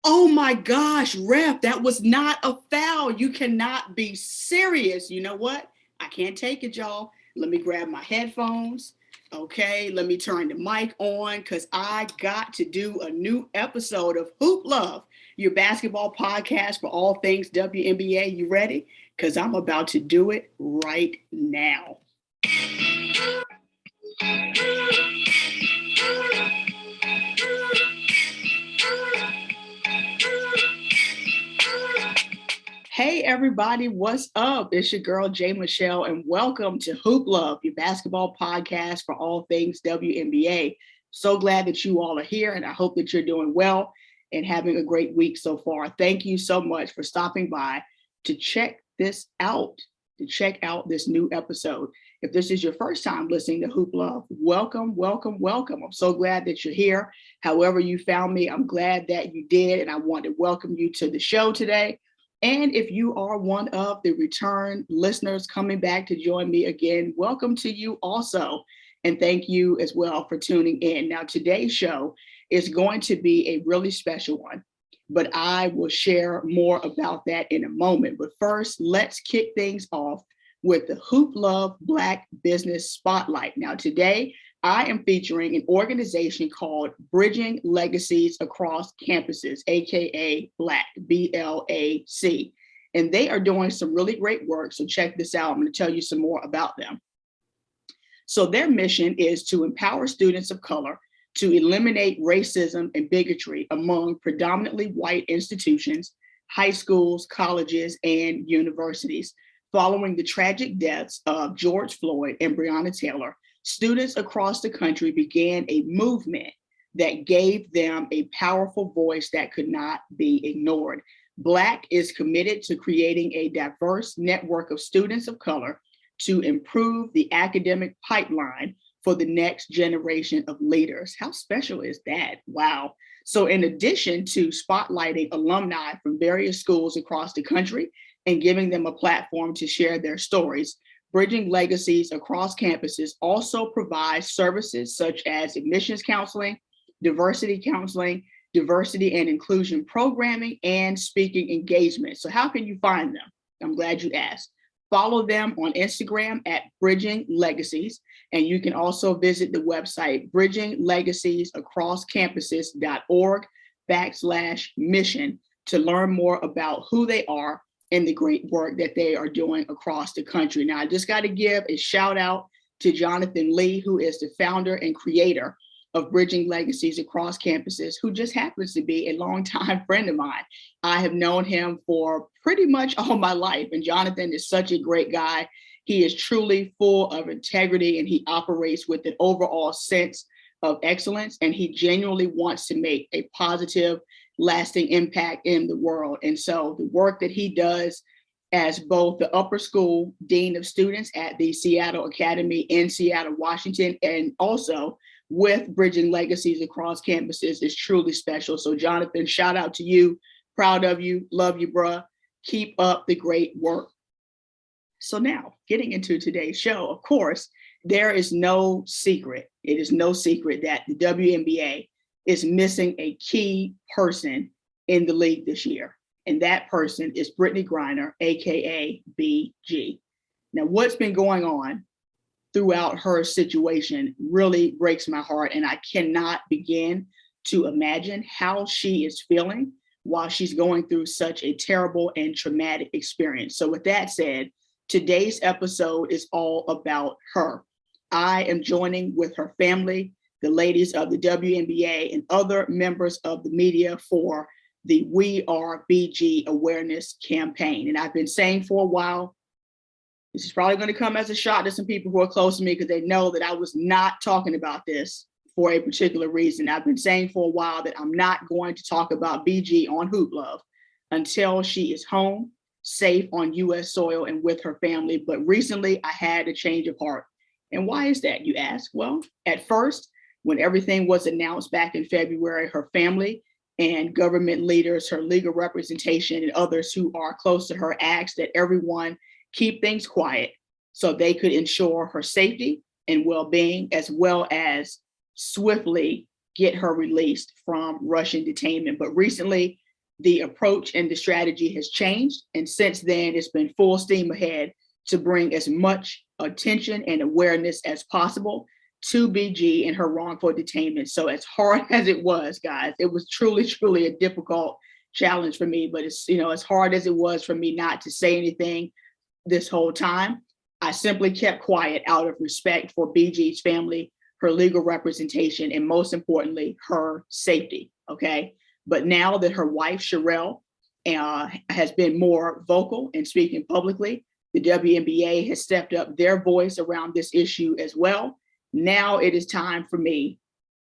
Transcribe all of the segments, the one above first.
Oh my gosh, ref, that was not a foul. You cannot be serious. You know what? I can't take it, y'all. Let me grab my headphones. Okay, let me turn the mic on because I got to do a new episode of Hoop Love, your basketball podcast for all things WNBA. You ready? Because I'm about to do it right now. Hey everybody, what's up? It's your girl Jay Michelle, and welcome to Hoop Love, your basketball podcast for all things WNBA. So glad that you all are here, and I hope that you're doing well and having a great week so far. Thank you so much for stopping by to check this out, to check out this new episode. If this is your first time listening to Hoop Love, welcome, welcome, welcome. I'm so glad that you're here. However you found me, I'm glad that you did, and I want to welcome you to the show today. And if you are one of the return listeners coming back to join me again, welcome to you also. And thank you as well for tuning in. Now, today's show is going to be a really special one, but I will share more about that in a moment. But first, let's kick things off with the Hoop Love Black Business Spotlight. Now, today, I am featuring an organization called Bridging Legacies Across Campuses, aka Black, BLAC. And they are doing some really great work. So check this out. I'm going to tell you some more about them. So their mission is to empower students of color to eliminate racism and bigotry among predominantly white institutions, high schools, colleges, and universities. Following the tragic deaths of George Floyd and Breonna Taylor, students across the country began a movement that gave them a powerful voice that could not be ignored. Black is committed to creating a diverse network of students of color to improve the academic pipeline for the next generation of leaders. How special is that? Wow. So in addition to spotlighting alumni from various schools across the country and giving them a platform to share their stories, Bridging Legacies Across Campuses also provides services such as admissions counseling, diversity and inclusion programming, and speaking engagement. So how can you find them? I'm glad you asked. Follow them on Instagram at Bridging Legacies, and you can also visit the website bridginglegaciesacrosscampuses.org/mission to learn more about who they are and the great work that they are doing across the country. Now, I just got to give a shout out to Jonathan Lee, who is the founder and creator of Bridging Legacies Across Campuses, who just happens to be a longtime friend of mine. I have known him for pretty much all my life, and Jonathan is such a great guy. He is truly full of integrity, and he operates with an overall sense of excellence, and he genuinely wants to make a positive, lasting impact in the world. And so the work that he does as both the upper school dean of students at the Seattle Academy in Seattle, Washington, and also with Bridging Legacies Across Campuses is truly special. So Jonathan, shout out to you. Proud of you. Love you, bruh. Keep up the great work. So now, getting into today's show, of course, there is no secret. It is no secret that the WNBA is missing a key person in the league this year. And that person is Brittany Griner, aka BG. Now, what's been going on throughout her situation really breaks my heart. And I cannot begin to imagine how she is feeling while she's going through such a terrible and traumatic experience. So with that said, today's episode is all about her. I am joining with her family, the ladies of the WNBA, and other members of the media for the We Are BG awareness campaign. And I've been saying for a while, this is probably going to come as a shock to some people who are close to me because they know that I was not talking about this for a particular reason. I've been saying for a while that I'm not going to talk about BG on Hoop Love until she is home, safe on U.S. soil and with her family. But recently I had a change of heart. And why is that, you ask? Well, at first, when everything was announced back in February, her family and government leaders, her legal representation, and others who are close to her asked that everyone keep things quiet so they could ensure her safety and well-being, as well as swiftly get her released from Russian detainment. But recently, the approach and the strategy has changed. And since then, it's been full steam ahead to bring as much attention and awareness as possible to BG and her wrongful detainment. So as hard as it was, guys, it was truly, truly a difficult challenge for me. But it's, as hard as it was for me not to say anything this whole time, I simply kept quiet out of respect for BG's family, her legal representation, and most importantly, her safety. Okay. But now that her wife, Sherelle, has been more vocal and speaking publicly, the WNBA has stepped up their voice around this issue as well. Now it is time for me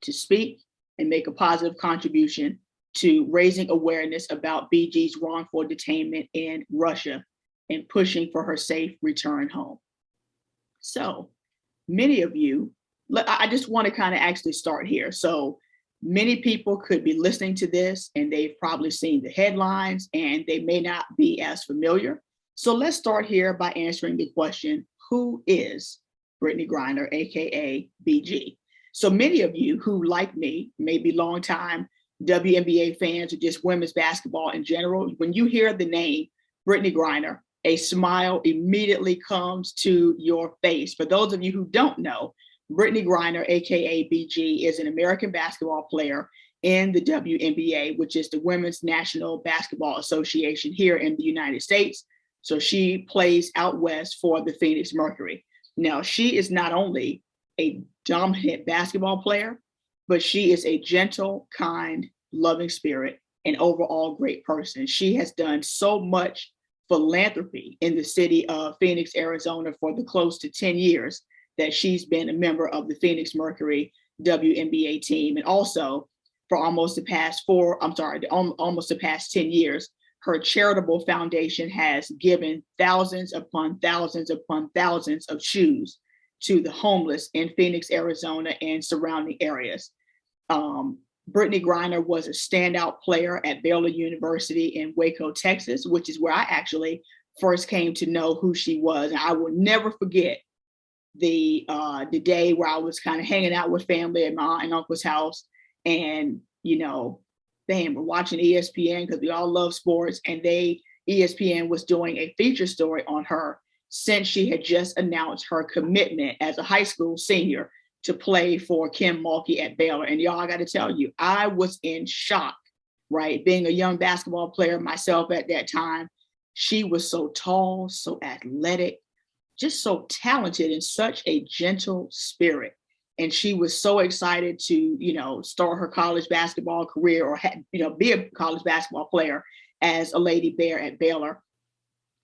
to speak and make a positive contribution to raising awareness about BG's wrongful detainment in Russia and pushing for her safe return home. So many of you, I just want to kind of actually start here. So many people could be listening to this and they've probably seen the headlines and they may not be as familiar. So let's start here by answering the question, who is Brittany Griner, AKA BG? So many of you who, like me, may be longtime WNBA fans or just women's basketball in general, when you hear the name Brittany Griner, a smile immediately comes to your face. For those of you who don't know, Brittany Griner, AKA BG, is an American basketball player in the WNBA, which is the Women's National Basketball Association here in the United States. So she plays out west for the Phoenix Mercury. Now, she is not only a dominant basketball player, but she is a gentle, kind, loving spirit, and overall great person. She has done so much philanthropy in the city of Phoenix, Arizona for the close to 10 years that she's been a member of the Phoenix Mercury WNBA team. And also for almost the past 10 years, her charitable foundation has given thousands upon thousands upon thousands of shoes to the homeless in Phoenix, Arizona, and surrounding areas. Brittany Griner was a standout player at Baylor University in Waco, Texas, which is where I actually first came to know who she was. And I will never forget the day where I was kind of hanging out with family at my aunt and uncle's house, and we're watching ESPN because we all love sports, and ESPN was doing a feature story on her since she had just announced her commitment as a high school senior to play for Kim Mulkey at Baylor. And y'all, I got to tell you, I was in shock, right? Being a young basketball player myself at that time, she was so tall, so athletic, just so talented, and such a gentle spirit. And she was so excited to, start her college basketball career or, be a college basketball player as a Lady Bear at Baylor.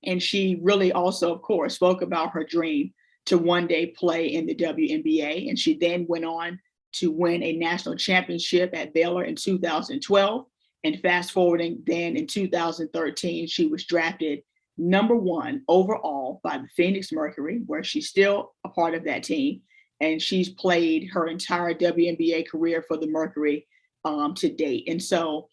And she really also, of course, spoke about her dream to one day play in the WNBA. And she then went on to win a national championship at Baylor in 2012. And fast forwarding, then in 2013, she was drafted #1 overall by the Phoenix Mercury, where she's still a part of that team. And she's played her entire WNBA career for the Mercury to date. And so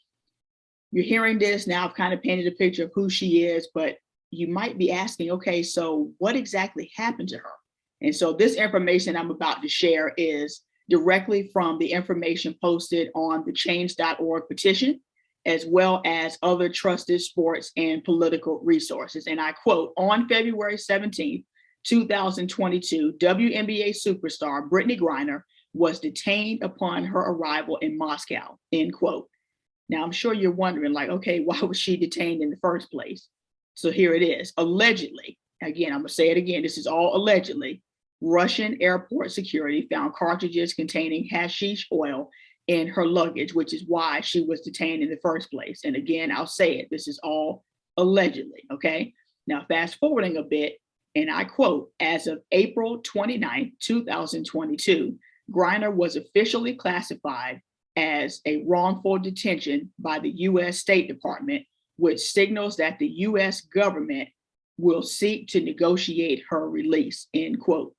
you're hearing this now, I've kind of painted a picture of who she is, but you might be asking, okay, so what exactly happened to her? And so this information I'm about to share is directly from the information posted on the change.org petition, as well as other trusted sports and political resources. And I quote, on February 17th, 2022, WNBA superstar Brittany Griner was detained upon her arrival in Moscow, end quote. Now, I'm sure you're wondering, like, okay, why was she detained in the first place? So here it is. Allegedly, again, I'm going to say it again, this is all allegedly, Russian airport security found cartridges containing hashish oil in her luggage, which is why she was detained in the first place. And again, I'll say it, this is all allegedly, okay? Now, fast forwarding a bit, and I quote, as of April 29, 2022, Griner was officially classified as a wrongful detention by the U.S. State Department, which signals that the U.S. government will seek to negotiate her release, end quote.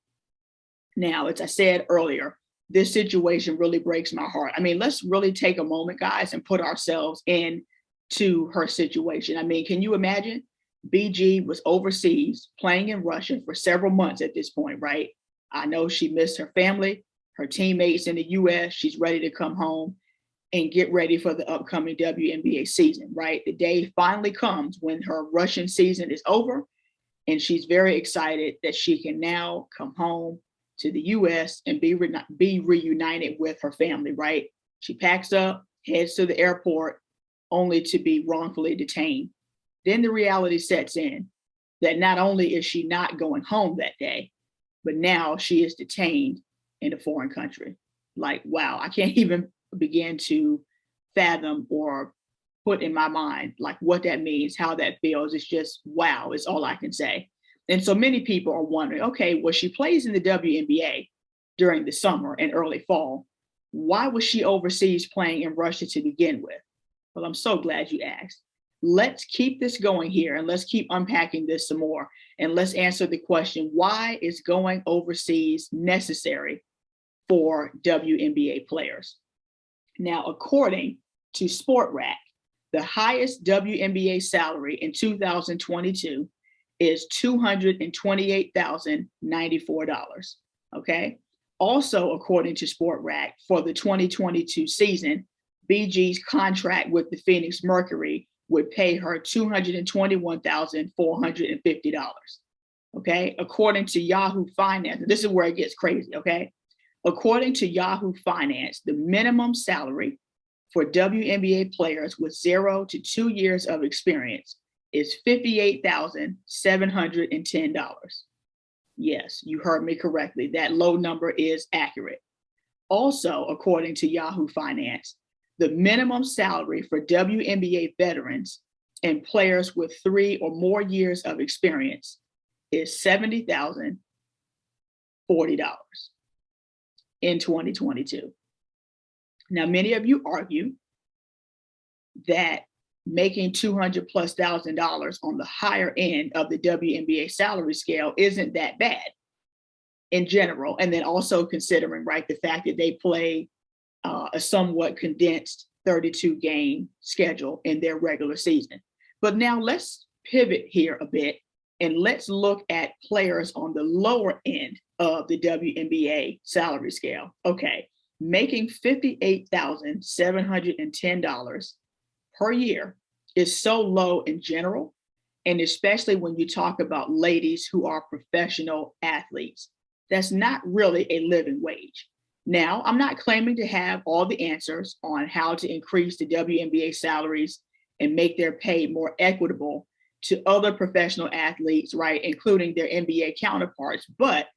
Now, as I said earlier, this situation really breaks my heart. I mean, let's really take a moment, guys, and put ourselves into her situation. I mean, can you imagine? BG was overseas playing in Russia for several months at this point, right? I know she missed her family, her teammates in the US. She's ready to come home. and get ready for the upcoming WNBA season, right? The day finally comes when her Russian season is over, and she's very excited that she can now come home to the US and be reunited with her family, right? She packs up, heads to the airport, only to be wrongfully detained. Then the reality sets in that not only is she not going home that day, but now she is detained in a foreign country. Like, wow, I can't even begin to fathom or put in my mind like what that means, how that feels. It's just wow, is all I can say. And so many people are wondering, okay, well, she plays in the WNBA during the summer and early fall. Why was she overseas playing in Russia to begin with? Well, I'm so glad you asked. Let's keep this going here and let's keep unpacking this some more. And let's answer the question, why is going overseas necessary for WNBA players? Now, according to SportRack, the highest WNBA salary in 2022 is $228,094. Okay. Also, according to SportRack, for the 2022 season, BG's contract with the Phoenix Mercury would pay her $221,450. Okay. According to Yahoo Finance, this is where it gets crazy. Okay. According to Yahoo Finance, the minimum salary for WNBA players with 0 to 2 years of experience is $58,710. Yes, you heard me correctly. That low number is accurate. Also, according to Yahoo Finance, the minimum salary for WNBA veterans and players with 3 or more years of experience is $70,040 in 2022. Now, many of you argue that making $200,000+ on the higher end of the WNBA salary scale isn't that bad in general. And then also considering, right, the fact that they play a somewhat condensed 32 game schedule in their regular season. But now let's pivot here a bit and let's look at players on the lower end of the WNBA salary scale. Okay, making $58,710 per year is so low in general, and especially when you talk about ladies who are professional athletes. That's not really a living wage. Now, I'm not claiming to have all the answers on how to increase the WNBA salaries and make their pay more equitable to other professional athletes, right, including their NBA counterparts, but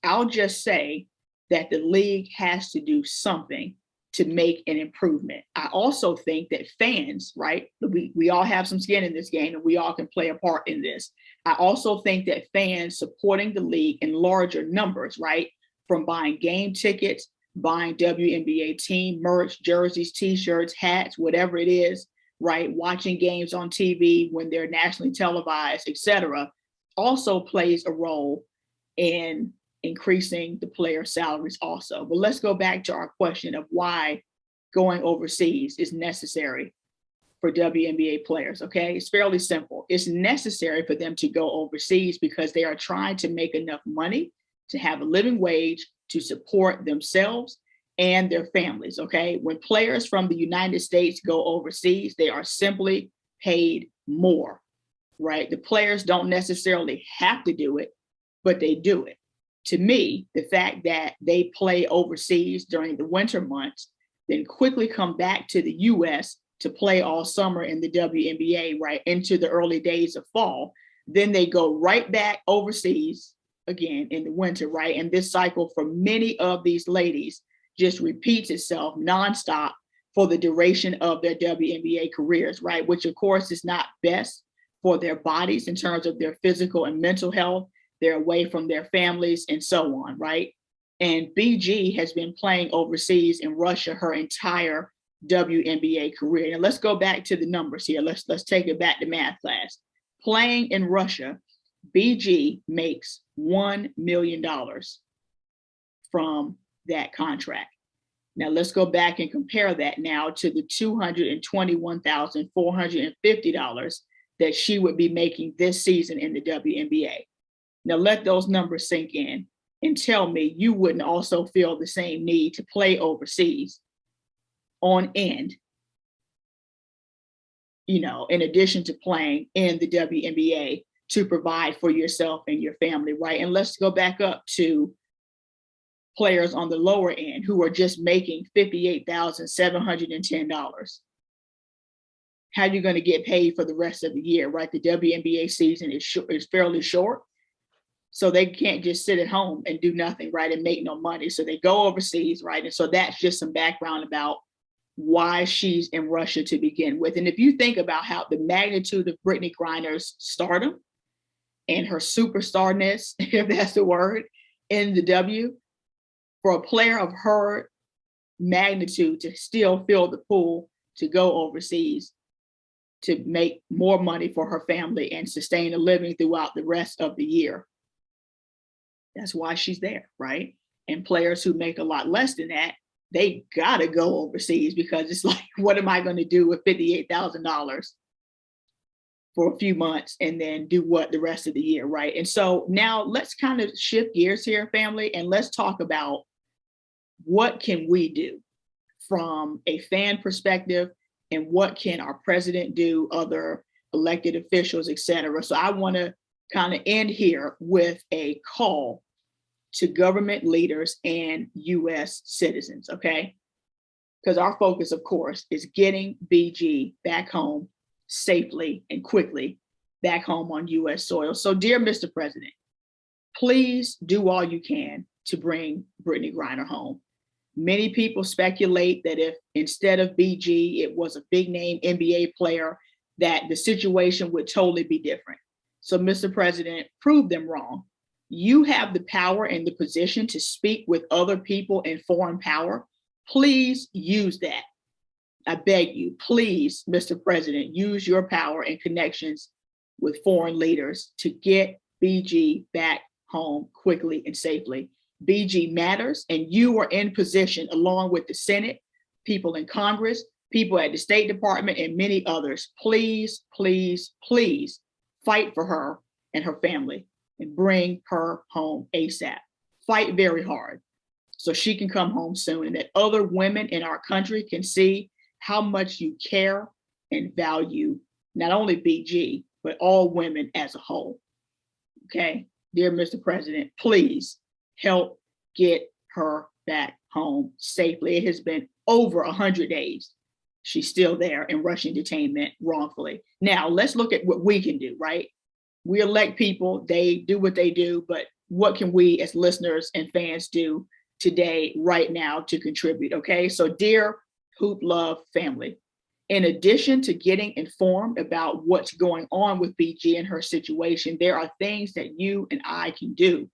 I'll just say that the league has to do something to make an improvement. I also think that fans, right, we all have some skin in this game and we all can play a part in this. I also think that fans supporting the league in larger numbers, right, from buying game tickets, buying WNBA team merch, jerseys, t-shirts, hats, whatever it is, right, watching games on TV when they're nationally televised, etc., also plays a role in increasing the player salaries also. But let's go back to our question of why going overseas is necessary for WNBA players, okay? It's fairly simple. It's necessary for them to go overseas because they are trying to make enough money to have a living wage to support themselves and their families, okay? When players from the United States go overseas, they are simply paid more, right? The players don't necessarily have to do it, but they do it. To me, the fact that they play overseas during the winter months, then quickly come back to the US to play all summer in the WNBA, right, into the early days of fall, then they go right back overseas again in the winter, right? And this cycle for many of these ladies just repeats itself nonstop for the duration of their WNBA careers, right? Which of course is not best for their bodies in terms of their physical and mental health. They're away from their families and so on, right? And BG has been playing overseas in Russia her entire WNBA career. And let's go back to the numbers here. Let's take it back to math class. Playing in Russia, BG makes $1 million from that contract. Now let's go back and compare that now to the $221,450 that she would be making this season in the WNBA. Now let those numbers sink in and tell me you wouldn't also feel the same need to play overseas on end, you know, in addition to playing in the WNBA to provide for yourself and your family, right? And let's go back up to players on the lower end who are just making $58,710. How are you going to get paid for the rest of the year, right? The WNBA season is fairly short. So they can't just sit at home and do nothing, right? And make no money. So they go overseas, right? And so that's just some background about why she's in Russia to begin with. And if you think about how the magnitude of Brittany Griner's stardom and her superstarness, if that's the word, in the W, for a player of her magnitude to still fill the pool to go overseas to make more money for her family and sustain a living throughout the rest of the year. That's why she's there, right? And players who make a lot less than that, they gotta go overseas because it's like, what am I gonna do with $58,000 for a few months and then do what the rest of the year, right? And so now let's kind of shift gears here, family, and let's talk about what can we do from a fan perspective and what can our president do, other elected officials, et cetera. So I wanna kind of end here with a call to government leaders and US citizens, okay? Because our focus, of course, is getting BG back home safely and quickly back home on US soil. So dear Mr. President, please do all you can to bring Brittany Griner home. Many people speculate that if instead of BG, it was a big name NBA player, that the situation would totally be different. So Mr. President, prove them wrong. You have the power and the position to speak with other people in foreign power. Please use that. I beg you, please, Mr. President, use your power and connections with foreign leaders to get BG back home quickly and safely. BG matters, and you are in position, along with the Senate, people in Congress, people at the State Department, and many others. Please, please, please fight for her and her family and bring her home ASAP. Fight very hard so she can come home soon and that other women in our country can see how much you care and value not only BG, but all women as a whole. Okay, dear Mr. President, please help get her back home safely. It has been over 100 days. She's still there in Russian detainment wrongfully. Now, let's look at what we can do, right? We elect people, they do what they do, but what can we as listeners and fans do today, right now, to contribute, okay? So dear Hoop Love family, in addition to getting informed about what's going on with BG and her situation, there are things that you and I can do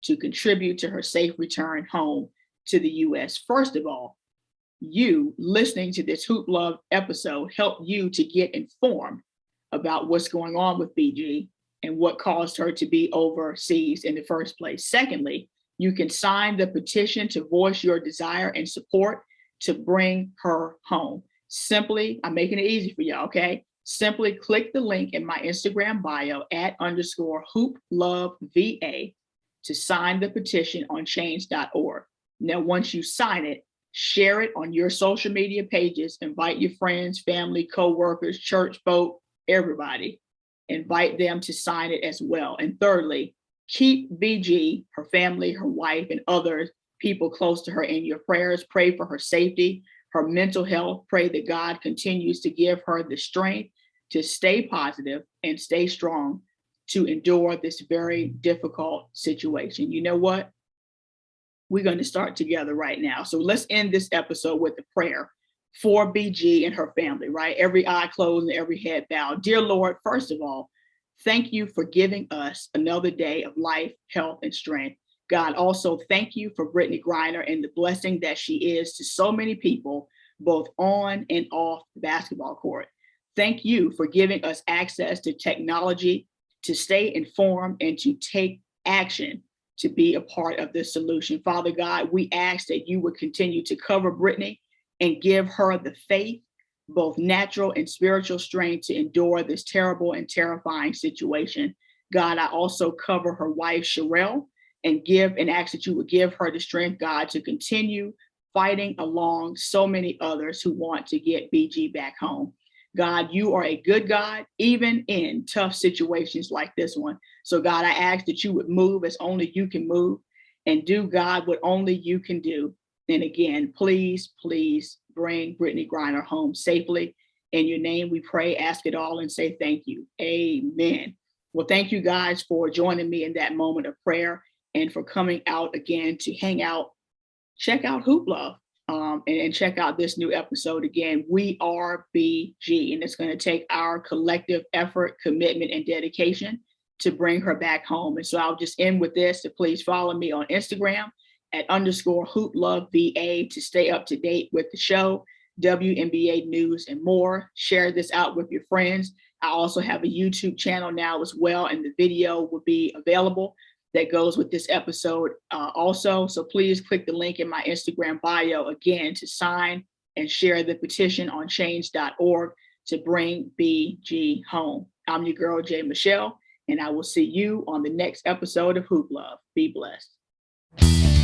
to contribute to her safe return home to the US. First of all, you listening to this Hoop Love episode helped you to get informed about what's going on with BG and what caused her to be overseas in the first place. Secondly, you can sign the petition to voice your desire and support to bring her home. Simply, I'm making it easy for y'all, okay? Simply click the link in my Instagram bio @_HoopLoveVA to sign the petition on change.org. Now, once you sign it, share it on your social media pages, invite your friends, family, co-workers, church folk, everybody. Invite them to sign it as well. And thirdly, keep BG, her family, her wife, and other people close to her in your prayers. Pray for her safety, her mental health. Pray that God continues to give her the strength to stay positive and stay strong to endure this very difficult situation. You know what? We're going to start together right now. So let's end this episode with a prayer for BG and her family, right? Every eye closed and every head bowed. Dear Lord, first of all, thank you for giving us another day of life, health, and strength. God, also thank you for Brittany Griner and the blessing that she is to so many people, both on and off the basketball court. Thank you for giving us access to technology to stay informed and to take action to be a part of this solution. Father God, we ask that you would continue to cover Brittany and give her the faith, both natural and spiritual strength to endure this terrible and terrifying situation. God, I also cover her wife, Sherelle, and ask that you would give her the strength, God, to continue fighting along so many others who want to get BG back home. God, you are a good God, even in tough situations like this one. So God, I ask that you would move as only you can move and do, God, what only you can do. And again, please, please bring Brittany Griner home safely. In your name, we pray, ask it all, and say thank you. Amen. Well, thank you guys for joining me in that moment of prayer and for coming out again to hang out. Check out Wnba and check out this new episode again. We are BG, and it's going to take our collective effort, commitment, and dedication to bring her back home. And so I'll just end with this. So please follow me on Instagram at _HoopLoveVA to stay up to date with the show, WNBA news, and more. Share this out with your friends. I also have a YouTube channel now as well, and the video will be available that goes with this episode also. So please click the link in my Instagram bio again to sign and share the petition on change.org to bring BG home. I'm your girl, J. Michelle, and I will see you on the next episode of Hoop Love. Be blessed.